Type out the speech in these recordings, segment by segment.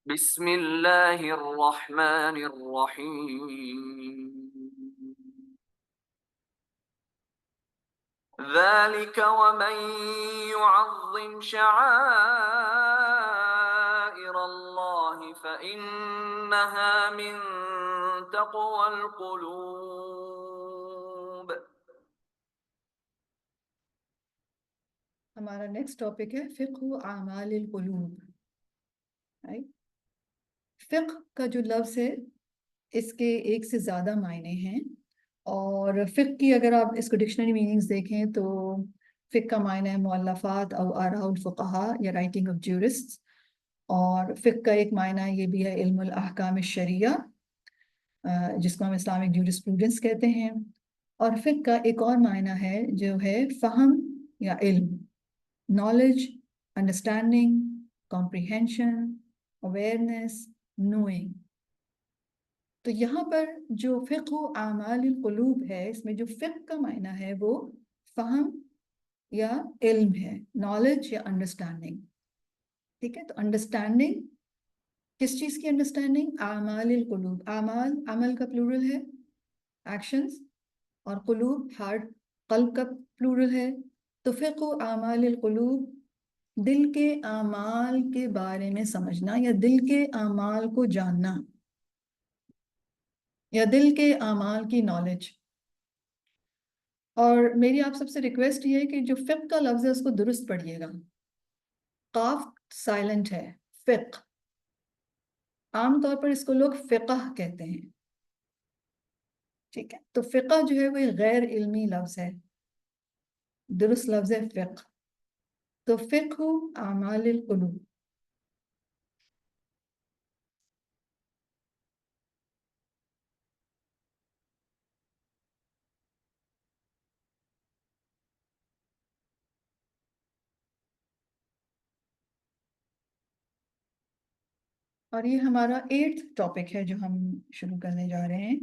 بسم اللہ الرحمن الرحیم ذالک ومن يعظم شعائر اللہ فإنها من تقوى القلوب۔ ہمارا نیکسٹ ٹاپک ہے فقہ اعمال القلوب۔ فقہ کا جو لفظ ہے اس کے ایک سے زیادہ معنی ہیں، اور فقہ کی اگر آپ اس کو ڈکشنری میننگز دیکھیں تو فقہ کا معنی ہے مؤلفات او آراء الفقہاء یا رائٹنگ آف جورسٹ، اور فقہ کا ایک معنی یہ بھی ہے علم الاحکام الشریعہ جس کو ہم اسلامک جورسپروڈنس کہتے ہیں، اور فقہ کا ایک اور معنی ہے جو ہے فہم یا علم، knowledge, understanding, comprehension, awareness, knowing۔ تو یہاں پر جو فقہ و اعمال القلوب ہے، اس میں جو فقہ کا معنی ہے وہ فہم یا علم ہے، knowledge یا understanding۔ ٹھیک ہے، تو understanding کس چیز کی understanding؟ اعمال القلوب۔ اعمال عمل کا پلورل ہے، actions، اور قلوب ہارٹ، قلب کا پلورل ہے۔ تو فقہ و اعمال القلوب دل کے اعمال کے بارے میں سمجھنا یا دل کے اعمال کو جاننا یا دل کے اعمال کی نالج۔ اور میری آپ سب سے ریکویسٹ یہ ہے کہ جو فقہ کا لفظ ہے اس کو درست پڑھیے گا، قاف سائلنٹ ہے، فقہ۔ عام طور پر اس کو لوگ فقہ کہتے ہیں، ٹھیک ہے، تو فقہ جو ہے وہ غیر علمی لفظ ہے، درست لفظ ہے فقہ۔ تو فقہ اعمال القلوب۔ اور یہ ہمارا 8th ٹاپک ہے جو ہم شروع کرنے جا رہے ہیں۔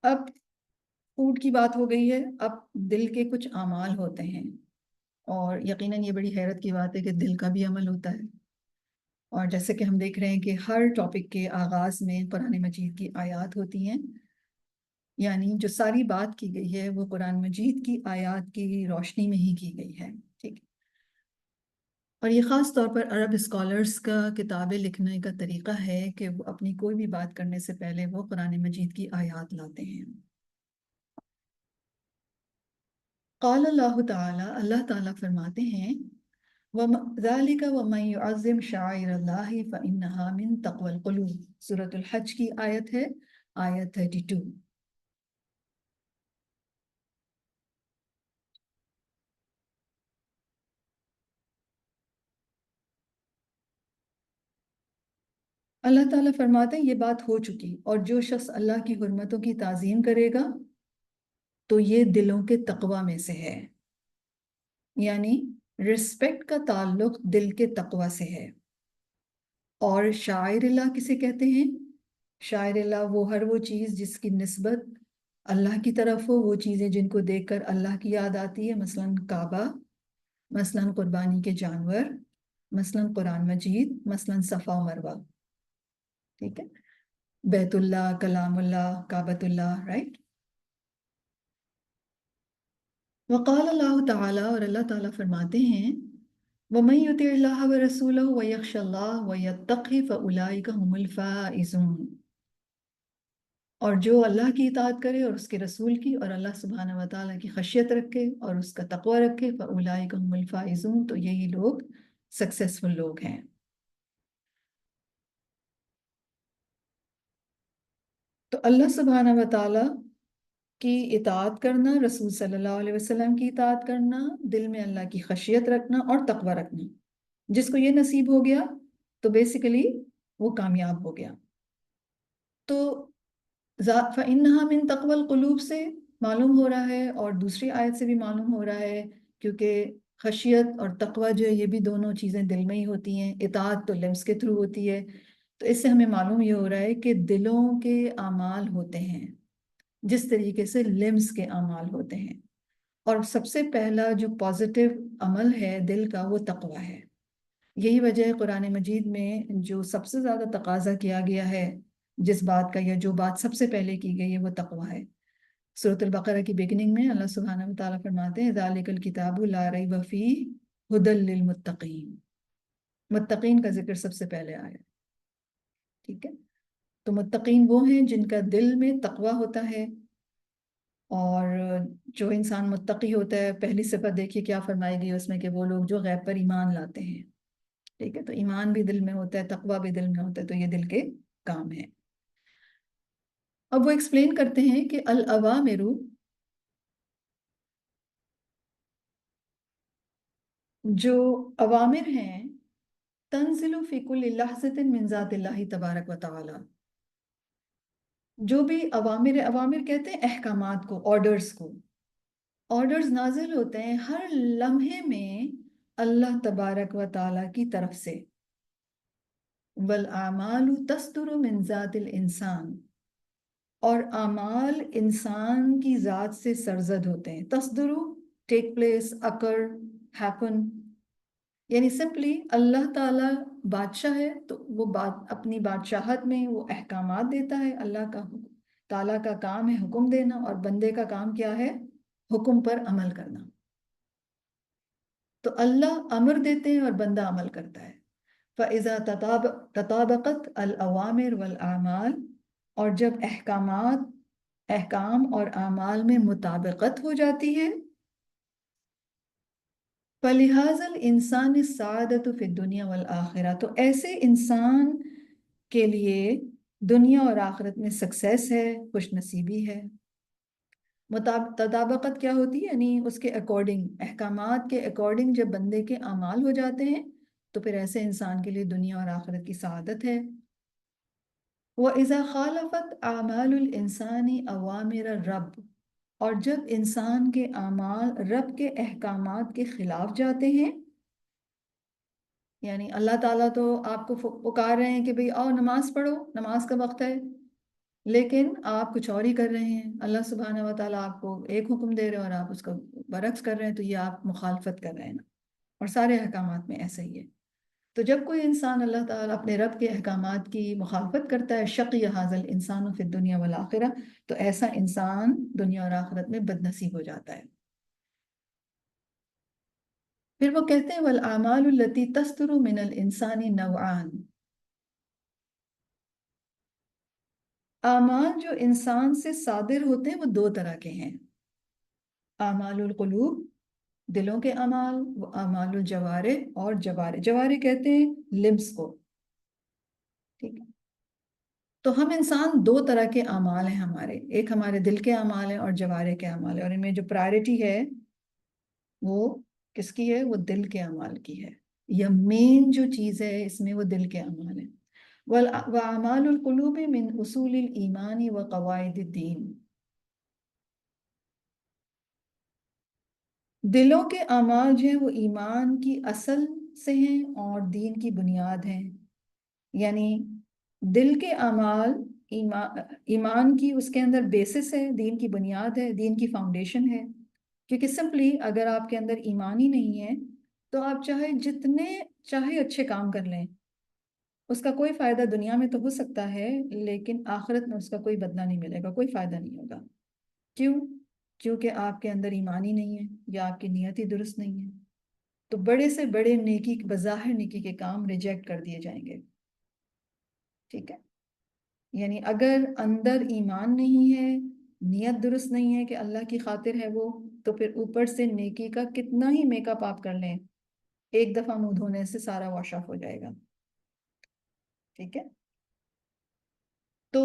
اب فوڈ کی بات ہو گئی ہے، اب دل کے کچھ اعمال ہوتے ہیں، اور یقیناً یہ بڑی حیرت کی بات ہے کہ دل کا بھی عمل ہوتا ہے۔ اور جیسے کہ ہم دیکھ رہے ہیں کہ ہر ٹاپک کے آغاز میں قرآن مجید کی آیات ہوتی ہیں، یعنی جو ساری بات کی گئی ہے وہ قرآن مجید کی آیات کی روشنی میں ہی کی گئی ہے، ٹھیک ہے۔ اور یہ خاص طور پر عرب اسکالرز کا کتابیں لکھنے کا طریقہ ہے کہ وہ اپنی کوئی بھی بات کرنے سے پہلے وہ قرآن مجید کی آیات لاتے ہیں۔ قال اللہ تعالی، اللہ تعالیٰ فرماتے ہیں ذَلِكَ وَمَن يُعَظِّمْ شَعَائِرَ اللَّهِ فَإِنَّهَا مِن تَقْوَى الْقُلُوبِ، سورۃ الحج کی آیت ہے، آیت 32۔ اللہ تعالیٰ فرماتے ہیں یہ بات ہو چکی، اور جو شخص اللہ کی حرمتوں کی تعظیم کرے گا تو یہ دلوں کے تقوی میں سے ہے، یعنی رسپیکٹ کا تعلق دل کے تقوی سے ہے۔ اور شاعر اللہ کسے کہتے ہیں؟ شاعر اللہ وہ چیز جس کی نسبت اللہ کی طرف ہو، وہ چیزیں جن کو دیکھ کر اللہ کی یاد آتی ہے، مثلا کعبہ، مثلا قربانی کے جانور، مثلا قرآن مجید، مثلا صفا و مروہ، ٹھیک ہے، بیت اللہ، کلام اللہ، کعبۃ اللہ، رائٹ۔ وقال اللہ تعالیٰ، اور اللہ تعالیٰ فرماتے ہیں وَمَن يُطِعِ اللَّهَ وَرَسُولَهُ وَيَخْشَ اللَّهَ وَيَتَّقْهِ فَأُولَٰئِكَ هُمُ الْفَائِزُونَ، اور جو اللہ کی اطاعت کرے اور اس کے رسول کی، اور اللہ سبحانہ وتعالیٰ کی خشیت رکھے اور اس کا تقوی رکھے، فَأُولَٰئِكَ هُمُ الْفَائِزُونَ، تو یہی لوگ سکسیسفل لوگ ہیں۔ تو اللہ سبحانہ وتعالیٰ کی اطاعت کرنا، رسول صلی اللہ علیہ وسلم کی اطاعت کرنا، دل میں اللہ کی خشیت رکھنا اور تقوی رکھنا، جس کو یہ نصیب ہو گیا تو بیسیکلی وہ کامیاب ہو گیا۔ تو فَإِنَّهَا مِن تَقْوَى الْقُلُوب سے معلوم ہو رہا ہے، اور دوسری آیت سے بھی معلوم ہو رہا ہے، کیونکہ خشیت اور تقوی جو ہے یہ بھی دونوں چیزیں دل میں ہی ہوتی ہیں، اطاعت تو لمس کے تھرو ہوتی ہے۔ تو اس سے ہمیں معلوم یہ ہو رہا ہے کہ دلوں کے اعمال ہوتے ہیں جس طریقے سے لمس کے اعمال ہوتے ہیں، اور سب سے پہلا جو پازیٹیو عمل ہے دل کا وہ تقوی ہے۔ یہی وجہ ہے قرآن مجید میں جو سب سے زیادہ تقاضا کیا گیا ہے جس بات کا، یا جو بات سب سے پہلے کی گئی ہے، وہ تقوی ہے۔ سورۃ البقرہ کی بگننگ میں اللہ سبحانہ و تعالیٰ فرماتے ہیں ذالک الکتاب لا ریب فیہ ھدی للمتقین، متقین کا ذکر سب سے پہلے آیا، ٹھیک ہے؟ تو متقین وہ ہیں جن کا دل میں تقوی ہوتا ہے، اور جو انسان متقی ہوتا ہے پہلی صفت دیکھیے کیا فرمائی گئی اس میں، کہ وہ لوگ جو غیب پر ایمان لاتے ہیں، ٹھیک ہے؟ تو ایمان بھی دل میں ہوتا ہے، تقوی بھی دل میں ہوتا ہے، تو یہ دل کے کام ہے۔ اب وہ ایکسپلین کرتے ہیں کہ الاوامر، جو اوامر ہیں، تنزل فی کل لحظۃ من ذات اللہ تبارک و تعالی، جو بھی اوامر، اوامر کہتے ہیں احکامات کو، آرڈرز کو، آرڈرز نازل ہوتے ہیں ہر لمحے میں اللہ تبارک و تعالی کی طرف سے۔ والاعمال تصدر من ذات الانسان، اور اعمال انسان کی ذات سے سرزد ہوتے ہیں۔ تصدر، ٹیک پلیس، اکر، ہیپن، یعنی سمپلی اللہ تعالیٰ بادشاہ ہے تو وہ اپنی بادشاہت میں وہ احکامات دیتا ہے۔ اللہ کا تعالیٰ کا کام ہے حکم دینا، اور بندے کا کام کیا ہے؟ حکم پر عمل کرنا۔ تو اللہ امر دیتے ہیں اور بندہ عمل کرتا ہے۔ فَإِذَا تَطَابَقَتْ الْأَوَامِرُ وَالْأَعْمَالُ، اور جب احکام اور اعمال میں مطابقت ہو جاتی ہے، فَلِهَذَا الْإِنسَانِ السَّعَادَةُ فِي الدُّنْيَا وَالْآخِرَةِ، تو ایسے انسان کے لیے دنیا اور آخرت میں سکسیس ہے، خوش نصیبی ہے۔ تطابقت کیا ہوتی ہے؟ یعنی اس کے اکارڈنگ، احکامات کے اکارڈنگ جب بندے کے اعمال ہو جاتے ہیں تو پھر ایسے انسان کے لیے دنیا اور آخرت کی سعادت ہے۔ وَإِذَا خَالَفَتْ أَعْمَالُ الْإِنسَانِ أَوَامِرَ الرَّبِّ، اور جب انسان کے اعمال رب کے احکامات کے خلاف جاتے ہیں، یعنی اللہ تعالیٰ تو آپ کو پکار رہے ہیں کہ بھئی آؤ نماز پڑھو، نماز کا وقت ہے، لیکن آپ کچھ اور ہی کر رہے ہیں۔ اللہ سبحانہ و تعالیٰ آپ کو ایک حکم دے رہے ہیں اور آپ اس کو برعکس کر رہے ہیں، تو یہ آپ مخالفت کر رہے ہیں نا۔ اور سارے احکامات میں ایسا ہی ہے۔ تو جب کوئی انسان اللہ تعالیٰ اپنے رب کے احکامات کی مخالفت کرتا ہے، شقی ھذا الانسان فی الدنیا والآخرہ، تو ایسا انسان دنیا اور آخرت میں بد نصیب ہو جاتا ہے۔ پھر وہ کہتے ہیں والاعمال التی تصدر من الانسان نوعان، اعمال جو انسان سے صادر ہوتے ہیں وہ دو طرح کے ہیں۔ اعمال القلوب، دلوں کے اعمال، وہ اعمال الجوارح، اور جوارح کہتے ہیں لمس کو، ٹھیک ہے؟ تو ہم انسان دو طرح کے اعمال ہیں ہمارے، ایک ہمارے دل کے اعمال ہیں اور جوارح کے اعمال ہیں، اور ان میں جو پرائرٹی ہے وہ کس کی ہے؟ وہ دل کے اعمال کی ہے، یا مین جو چیز ہے اس میں وہ دل کے اعمال ہیں۔ وَأَعْمَالُ الْقُلُوبِ مِنْ أُصُولِ الْإِيمَانِ وَقَوَائِدِ الدِّينِ، دلوں کے اعمال جو ہیں وہ ایمان کی اصل سے ہیں اور دین کی بنیاد ہیں۔ یعنی دل کے اعمال ایمان کی اس کے اندر بیسس ہے، دین کی بنیاد ہے، دین کی فاؤنڈیشن ہے۔ کیونکہ سمپلی اگر آپ کے اندر ایمان ہی نہیں ہے تو آپ چاہے جتنے چاہے اچھے کام کر لیں، اس کا کوئی فائدہ دنیا میں تو ہو سکتا ہے لیکن آخرت میں اس کا کوئی بدلہ نہیں ملے گا، کوئی فائدہ نہیں ہوگا۔ کیوں؟ کیونکہ آپ کے اندر ایمان ہی نہیں ہے، یا آپ کی نیت ہی درست نہیں ہے، تو بڑے سے بڑے نیکی، بظاہر نیکی کے کام ریجیکٹ کر دیے جائیں گے، ٹھیک ہے؟ یعنی اگر اندر ایمان نہیں ہے، نیت درست نہیں ہے کہ اللہ کی خاطر ہے وہ، تو پھر اوپر سے نیکی کا کتنا ہی میک اپ آپ کر لیں، ایک دفعہ منہ دھونے سے سارا واش آف ہو جائے گا، ٹھیک ہے؟ تو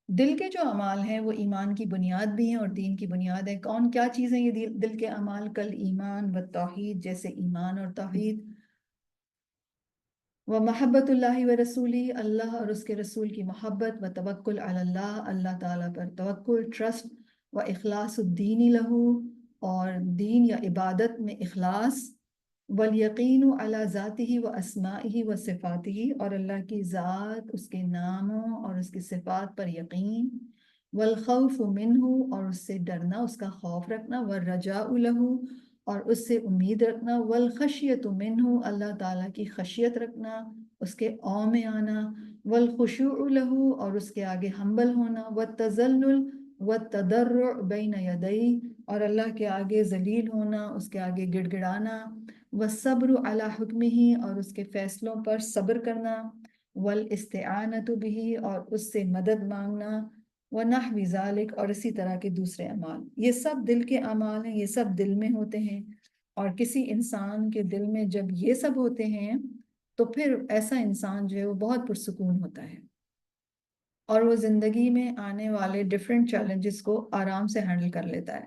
دل کے جو اعمال ہیں وہ ایمان کی بنیاد بھی ہیں اور دین کی بنیاد ہے۔ کون کیا چیزیں یہ دل کے اعمال؟ کل ایمان و توحید، جیسے ایمان اور توحید، و محبت اللہ و رسولی، اللہ اور اس کے رسول کی محبت، و توکل علی اللہ، اللہ تعالیٰ پر توکل، ٹرسٹ، و اخلاص الدین لہو، اور دین یا عبادت میں اخلاص، والیقین علی ذاتہ و اسمائہ و صفاتہ، اور اللہ کی ذات، اس کے ناموں اور اس کی صفات پر یقین، والخوف منہ، اور اس سے ڈرنا، اس کا خوف رکھنا، والرجاء لہ، اور اس سے امید رکھنا، والخشیت منہ اللہ تعالیٰ کی خشیت رکھنا، اس کے او میں آنا، والخشوع لہ اور اس کے آگے ہمبل ہونا، والتذلل والتضرع بین یدی اور اللہ کے آگے ذلیل ہونا، اس کے آگے گڑ گڑانا، والصبر علی حکمہ اور اس کے فیصلوں پر صبر کرنا، والاستعانۃ بہ اور اس سے مدد مانگنا، وَنَحْوِ ذَلِكَ اور اسی طرح کے دوسرے اعمال. یہ سب دل کے اعمال ہیں، یہ سب دل میں ہوتے ہیں، اور کسی انسان کے دل میں جب یہ سب ہوتے ہیں تو پھر ایسا انسان جو ہے وہ بہت پرسکون ہوتا ہے، اور وہ زندگی میں آنے والے ڈیفرنٹ چیلنجز کو آرام سے ہینڈل کر لیتا ہے.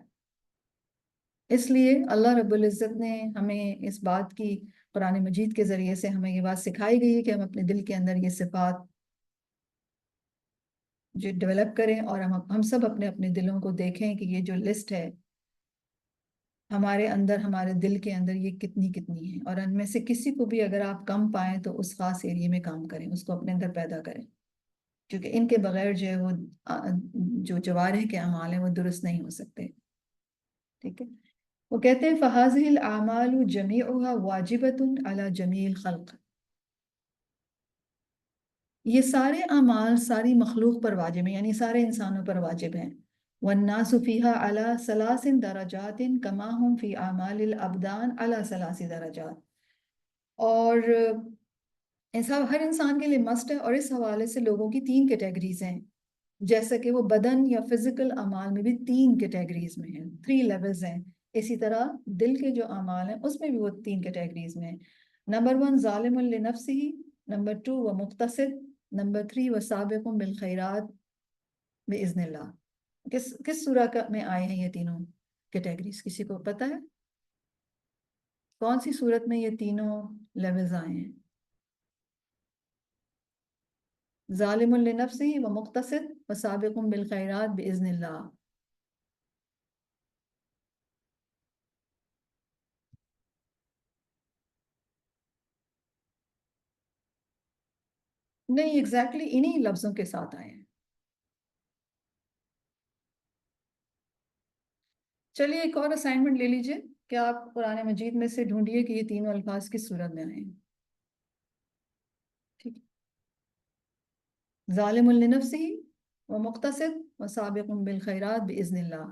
اس لیے اللہ رب العزت نے ہمیں اس بات کی قرآن مجید کے ذریعے سے ہمیں یہ بات سکھائی گئی ہے کہ ہم اپنے دل کے اندر یہ صفات جو ڈیولپ کریں، اور ہم سب اپنے اپنے دلوں کو دیکھیں کہ یہ جو لسٹ ہے ہمارے اندر، ہمارے دل کے اندر یہ کتنی کتنی ہے، اور ان میں سے کسی کو بھی اگر آپ کم پائیں تو اس خاص ایریے میں کام کریں، اس کو اپنے اندر پیدا کریں، کیونکہ ان کے بغیر جو ہے وہ جو جوارح کے اعمال ہیں وہ درست نہیں ہو سکتے. ٹھیک ہے. وہ کہتے ہیں فَهَذِهِ الْأَعْمَالُ جَمِيعُهَا وَاجِبَةٌ عَلَى جَمِيعِ الْخَلْقِ یہ سارے اعمال ساری مخلوق پر واجب ہیں، یعنی سارے انسانوں پر واجب ہیں. وَالنَّاسُ فِيهَا عَلَى 3 درجات كَمَا هُمْ فِي أَعْمَالِ الْأَبْدَانِ عَلَى 3 درجات. اور ایسا ہر انسان کے لیے مسٹ ہے، اور اس حوالے سے لوگوں کی 3 کیٹیگریز ہیں، جیسا کہ وہ بدن یا فزیکل اعمال میں بھی 3 کیٹیگریز میں ہیں، 3 لیولز ہیں. اسی طرح دل کے جو اعمال ہیں اس میں بھی وہ 3 کیٹیگریز میں ہیں. نمبر 1 ظالم لنفسہ، نمبر 2 وہ مقتصد، نمبر 3 وہ سابق بالخیرات بإذن اللہ. کس سورہ میں آئے ہیں یہ تینوں کیٹیگریز؟ کسی کو پتہ ہے کون سی صورت میں یہ تینوں لیولز آئے ہیں؟ ظالم لنفسہ و مقتصد و سابق بالخیرات بإذن اللہ. نہیں، ایگزیکٹلی انہی لفظوں کے ساتھ آئے ہیں. چلیے ایک اور اسائنمنٹ لے لیجئے کہ آپ قرآن مجید میں سے ڈھونڈیے کہ یہ تینوں الفاظ کس صورت میں آئے ہیں. ٹھیک ہے. ظالم لنفسہ و مقتصد و سابق بالخیرات بإذن اللہ.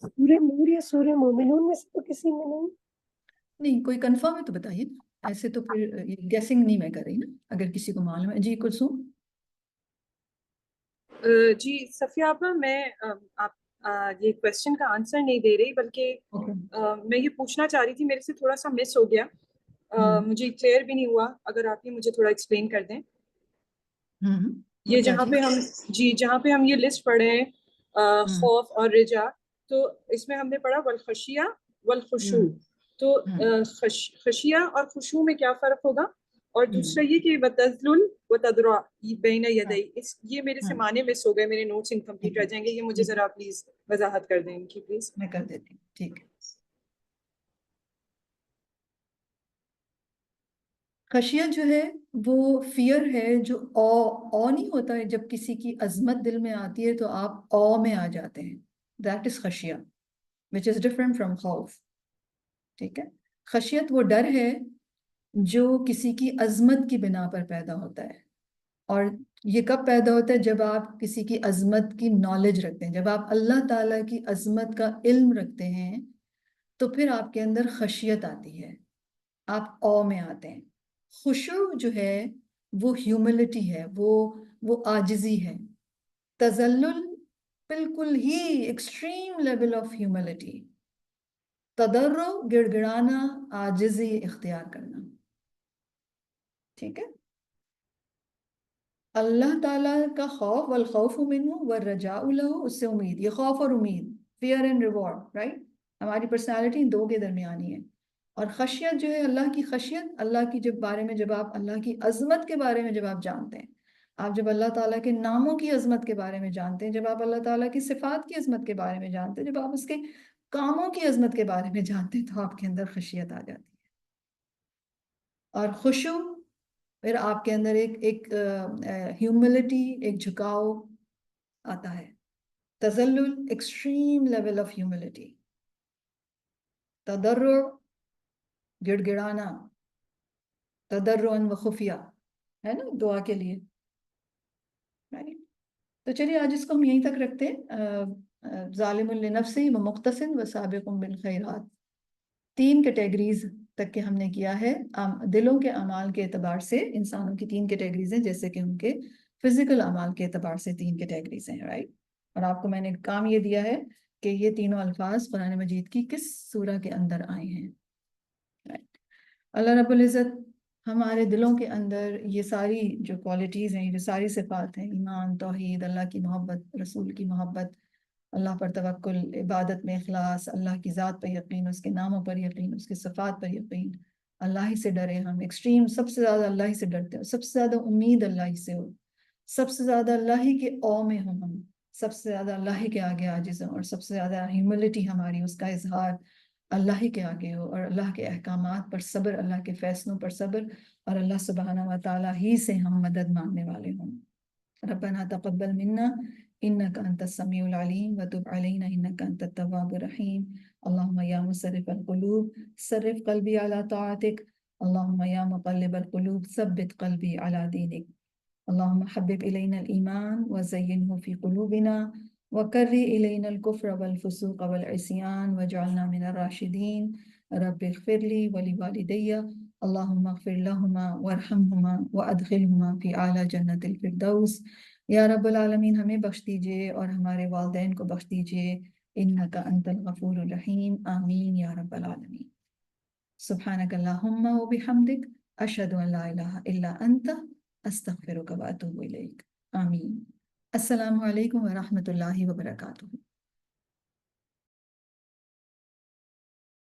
سورہ نور یا سورہ مومنون میں سے تو کسی میں نہیں؟ نہیں، کوئی کنفرم ہے تو بتائیے. ایسے تو پھر گیسنگ نہیں میں کر رہی نا، اگر کسی کو معلوم ہے. جی کلثوم. جی صفیہ آپا، میں آپ یہ کوشچن کا آنسر نہیں دے رہی، بلکہ اوکے. میں یہ پوچھنا چاہ رہی تھی، میرے سے تھوڑا سا مس ہو گیا، مجھے کلیئر بھی نہیں ہوا، اگر آپ یہ مجھے تھوڑا ایکسپلین کر دیں. یہ جہاں پہ ہم جہاں پہ ہم یہ لسٹ پڑھے ہیں خوف اور رجا، تو اس میں ہم نے پڑھا والخشیہ والخشوع، تو خشیہ اور خشوع میں کیا فرق ہوگا؟ اور دوسرا یہ کہ وتذلل وتضرع بین یدی، یہ میرے سے معنی مس ہو گئے، میرے نوٹس انکمپلیٹ رہ جائیں گے، یہ مجھے ذرا پلیز وضاحت کر دیں ان کی پلیز. میں کر دیتی ہوں. ٹھیک ہے. خشیت جو ہے وہ فیئر ہے، جو او نہیں ہوتا ہے، جب کسی کی عظمت دل میں آتی ہے تو آپ او میں آ جاتے ہیں. دیٹ از خشیہ which is different from خوف. ٹھیک ہے. خشیت وہ ڈر ہے جو کسی کی عظمت کی بنا پر پیدا ہوتا ہے، اور یہ کب پیدا ہوتا ہے؟ جب آپ کسی کی عظمت کی نالج رکھتے ہیں، جب آپ اللہ تعالیٰ کی عظمت کا علم رکھتے ہیں تو پھر آپ کے اندر خشیت آتی ہے، آپ او میں آتے ہیں. خشوع جو ہے وہ ہیوملٹی ہے، وہ عاجزی ہے. تذلل بالکل ہی ایکسٹریم لیول آف ہیوملٹی. تضرع گڑ گڑانا، عاجزی اختیار کرنا. ٹھیک ہے. اللہ تعالیٰ کا خوف، والخوف منہ والرجاء لہ، اس سے امید، یہ خوف اور امید، فیئر اینڈ ریوارڈ، رائٹ. ہماری پرسنالٹی ان دو کے درمیانی ہے. اور خشیت جو ہے اللہ کی خشیت، اللہ کی جب بارے میں، جب آپ اللہ کی عظمت کے بارے میں جب آپ جانتے ہیں، آپ جب اللہ تعالیٰ کے ناموں کی عظمت کے بارے میں جانتے ہیں، جب آپ اللہ تعالیٰ کی صفات کی عظمت کے بارے میں جانتے ہیں، جب آپ اس کے کاموں کی عظمت کے بارے میں جانتے ہیں، تو آپ کے اندر خشیت آ جاتی ہے. اور خشوع پھر آپ کے اندر ایک ہیوملٹی، ایک جھکاؤ آتا ہے. تذلل extreme level of humility. تضرع گڑ گڑانا، تضرعاً و خفیہ، ہے نا دعا کے لیے. تو چلیے آج اس کو ہم یہیں تک رکھتے ہیں. ظالم لنفسہ و مقتصد و سابق بالخیرات، 3 کیٹیگریز تک کے ہم نے کیا ہے. دلوں کے اعمال کے اعتبار سے انسانوں کی 3 کیٹیگریز ہیں، جیسے کہ ان کے فزیکل اعمال کے اعتبار سے 3 کیٹیگریز ہیں، رائٹ. اور آپ کو میں نے کام یہ دیا ہے کہ یہ تینوں الفاظ قرآن مجید کی کس سورہ کے اندر آئے ہیں. اللہ رب العزت ہمارے دلوں کے اندر یہ ساری جو کوالٹیز ہیں، یہ جو ساری صفات ہیں، ایمان، توحید، اللہ کی محبت، رسول کی محبت، اللہ پر توکل، عبادت میں اخلاص، اللہ کی ذات پر یقین، اس کے ناموں پر یقین، اس کے صفات پر یقین، اللہ ہی سے ڈرے. ہم ایکسٹریم سب سے زیادہ اللہ ہی سے ڈرتے ہو، سب سے زیادہ امید اللہ ہی سے ہو، سب سے زیادہ اللہ ہی کے او میں ہوں ہم، سب سے زیادہ اللہ ہی کے آگے عاجز ہوں، اور سب سے زیادہ ہیوملٹی ہماری، اس کا اظہار اللہ ہی کے آگے ہو، اور اللہ کے احکامات پر صبر، اللہ کے فیصلوں پر صبر، اور اللہ سبحانہ و تعالیٰ ہی سے ہم مدد مانگنے والے ہوں. ربنا تقبل منا انك انت السميع العليم وتب علينا انك انت التواب الرحيم. اللهم يا مصرف القلوب صرف قلبي على طاعتك. اللهم يا مقلب القلوب ثبت قلبي على دينك. اللهم حبب الينا الايمان وزينه في قلوبنا وكره الينا الكفر والفسوق والعصيان واجعلنا من الراشدين. رب اغفر لي ولوالدي اللهم اغفر لهما وارحمهما وادخلهما في اعلی جنت الفردوس. یا رب العالمین ہمیں بخش دیجئے اور ہمارے والدین کو بخش دیجئے، انک انت الغفور الرحیم. آمین یا رب العالمین. سبحانک اللہم و بحمدک اشہد ان لا الہ الا انت استغفرک و اتوب الیک. آمین. السلام علیکم ورحمۃ اللہ وبرکاتہ.